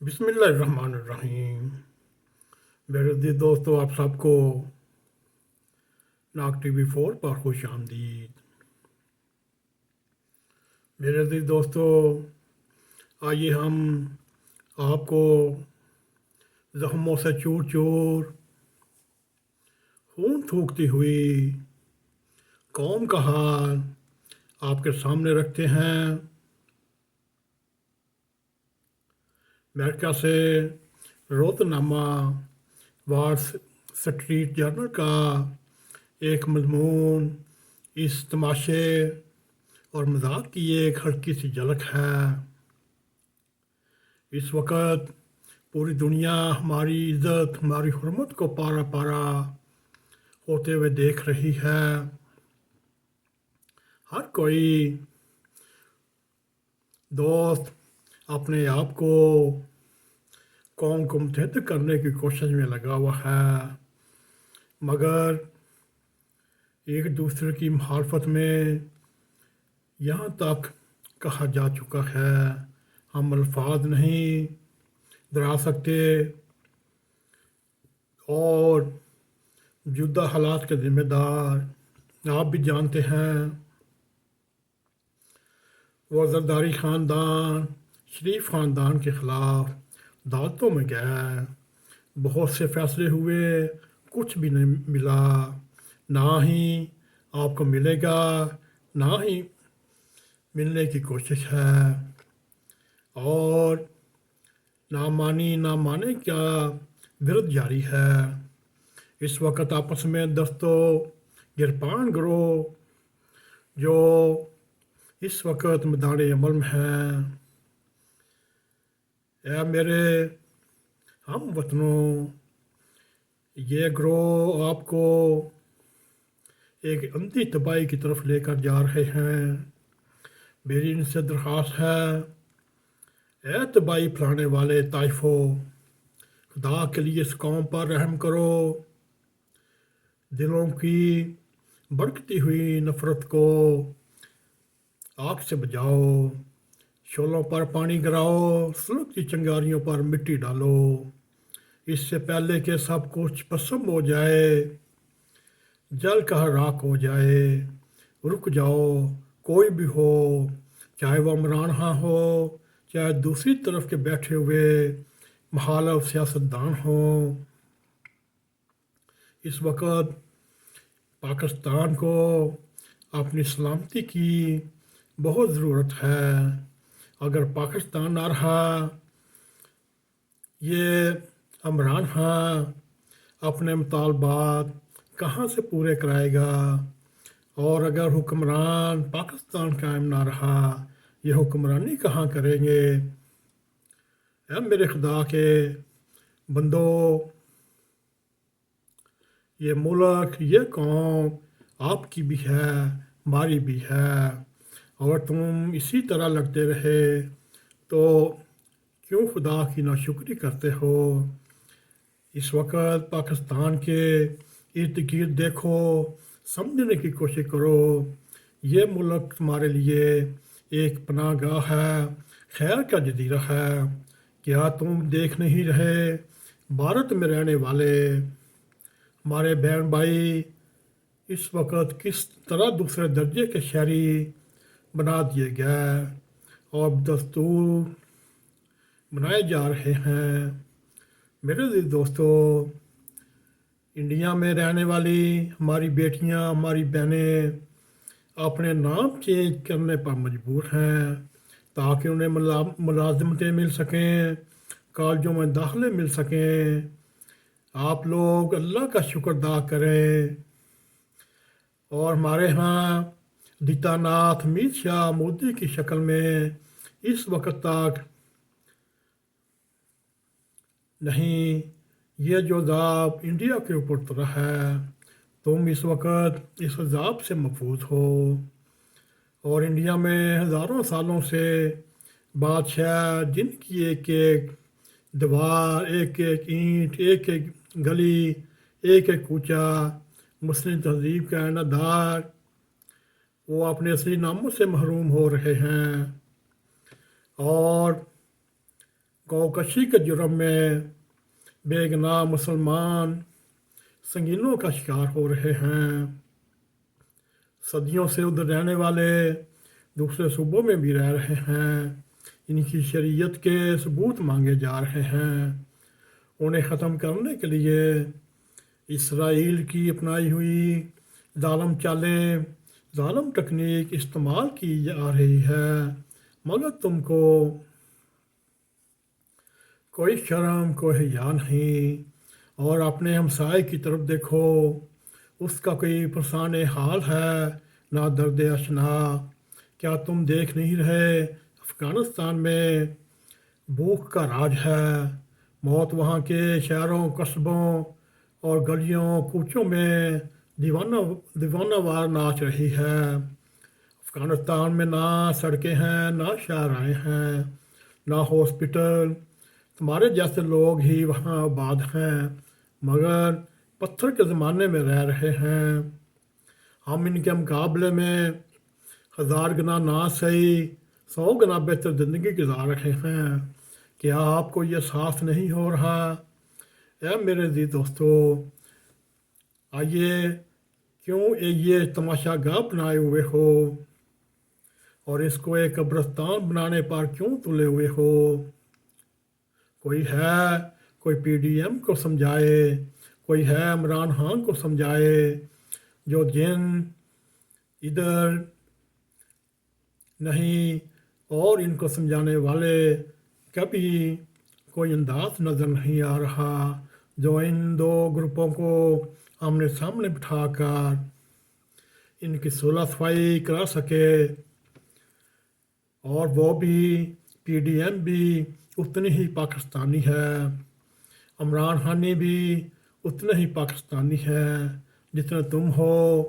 بسم اللہ الرحمن الرحیم۔ میرے عزیز دوستو، آپ سب کو ناک ٹی وی 4 پر خوش آمدید۔ میرے عزیز دوستو، آئیے ہم آپ کو زخموں سے چور چور خون تھوکتی ہوئی قوم کا حال آپ کے سامنے رکھتے ہیں۔ امریکہ سے روزنامہ وال سٹریٹ جرنل کا ایک مضمون اس تماشے اور مذاق کی ایک ہلکی سی جھلک ہے۔ اس وقت پوری دنیا ہماری عزت، ہماری حرمت کو پارا پارا ہوتے ہوئے دیکھ رہی ہے۔ ہر کوئی دوست اپنے آپ کو قوم کو متحد کرنے کی کوشش میں لگا ہوا ہے، مگر ایک دوسرے کی مخالفت میں یہاں تک کہا جا چکا ہے، ہم الفاظ نہیں دہرا سکتے اور موجودہ حالات کے ذمہ دار آپ بھی جانتے ہیں۔ وہ زرداری خاندان، شریف خاندان کے خلاف عدالتوں میں گئے، بہت سے فیصلے ہوئے، کچھ بھی نہیں ملا، نہ ہی آپ کو ملے گا، نہ ہی ملنے کی کوشش ہے، اور نہ مانے کا ورد جاری ہے۔ اس وقت آپس میں دستو گرپان گروہ جو اس وقت میدان عمل میں ہے، اے میرے ہم وطنوں، یہ گروہ آپ کو ایک اندھی تباہی کی طرف لے کر جا رہے ہیں۔ میری ان سے درخواست ہے، اے تباہی پھیلانے والے طائفوں، خدا کے لیے اس قوم پر رحم کرو، دلوں کی بھڑکتی ہوئی نفرت کو آگ سے بجھاؤ، شعلوں پر پانی گراؤ، سلگتی چنگاریوں پر مٹی ڈالو، اس سے پہلے کہ سب کچھ بھسم ہو جائے، جل کر راکھ ہو جائے۔ رک جاؤ، کوئی بھی ہو، چاہے وہ عمران خان ہو، چاہے دوسری طرف کے بیٹھے ہوئے مخالف سیاستدان ہوں۔ اس وقت پاکستان کو اپنی سلامتی کی بہت ضرورت ہے۔ اگر پاکستان نہ رہا، یہ عمران خان اپنے مطالبات کہاں سے پورے کرائے گا؟ اور اگر حکمران پاکستان قائم نہ رہا، یہ حکمرانی کہاں کریں گے؟ اے میرے خدا کے بندو، یہ ملک، یہ قوم آپ کی بھی ہے، ہماری بھی ہے، اور تم اسی طرح لڑتے رہے تو کیوں خدا کی ناشکری کرتے ہو؟ اس وقت پاکستان کے ارد گرد دیکھو، سمجھنے کی کوشش کرو، یہ ملک تمہارے لیے ایک پناہ گاہ ہے، خیر کا جزیرہ ہے۔ کیا تم دیکھ نہیں رہے بھارت میں رہنے والے ہمارے بہن بھائی اس وقت کس طرح دوسرے درجے کے شہری بنا دیے گئے اور دستور بنائے جا رہے ہیں؟ میرے عزیز دوستو، انڈیا میں رہنے والی ہماری بیٹیاں، ہماری بہنیں اپنے نام چینج کرنے پر مجبور ہیں تاکہ انہیں ملازمتیں مل سکیں، کالجوں میں داخلے مل سکیں۔ آپ لوگ اللہ کا شکر ادا کریں، اور ہمارے ہاں دیتا ناتھ امیت شاہ مودی کی شکل میں اس وقت تک نہیں، یہ جو عذاب انڈیا کے اوپر اترا ہے، تم اس وقت اس عذاب سے محفوظ ہو۔ اور انڈیا میں ہزاروں سالوں سے بادشاہ جن کی ایک ایک دیوار، ایک ایک اینٹ، ایک ایک گلی، ایک ایک کوچہ مسلم تہذیب کا اعلانات، وہ اپنے اصلی ناموں سے محروم ہو رہے ہیں، اور کوکشی کے جرم میں بے گناہ مسلمان سنگینوں کا شکار ہو رہے ہیں۔ صدیوں سے ادھر رہنے والے دوسرے صوبوں میں بھی رہ رہے ہیں، ان کی شریعت کے ثبوت مانگے جا رہے ہیں۔ انہیں ختم کرنے کے لیے اسرائیل کی اپنائی ہوئی ظالم چالیں، ظالم ٹیکنیک استعمال کی جا رہی ہے، مگر تم کو کوئی شرم کوئی حیا نہیں۔ اور اپنے ہمسائے کی طرف دیکھو، اس کا کوئی پرسان حال ہے نہ درد اشنا۔ کیا تم دیکھ نہیں رہے افغانستان میں بھوک کا راج ہے؟ موت وہاں کے شہروں قصبوں اور گلیوں کوچوں میں دیوانہ وار ناچ رہی ہے۔ افغانستان میں نہ سڑکیں ہیں، نہ شاہراہیں ہیں، نہ ہاسپٹل۔ تمہارے جیسے لوگ ہی وہاں آباد ہیں، مگر پتھر کے زمانے میں رہ رہے ہیں۔ ہم ان کے مقابلے میں 1000 گنا نہ صحیح 100 گنا بہتر زندگی گزار رہے ہیں۔ کیا آپ کو یہ احساس نہیں ہو رہا؟ اے میرے عزیز دوستو، آئیے کیوں یہ تماشا گاہ بنائے ہوئے ہو اور اس کو ایک قبرستان بنانے پر کیوں تلے ہوئے ہو؟ کوئی ہے کوئی پی ڈی ایم کو سمجھائے، کوئی ہے عمران خان کو سمجھائے، جو جن ادھر نہیں اور ان کو سمجھانے والے کبھی کوئی انداز نظر نہیں آ رہا جو ان دو گروپوں کو آمنے سامنے بٹھا کر ان کی صلح صفائی کرا سکے۔ اور وہ بھی پی ڈی ایم بھی اتنی ہی پاکستانی ہے، عمران خانی بھی اتنے ہی پاکستانی ہے جتنے تم ہو،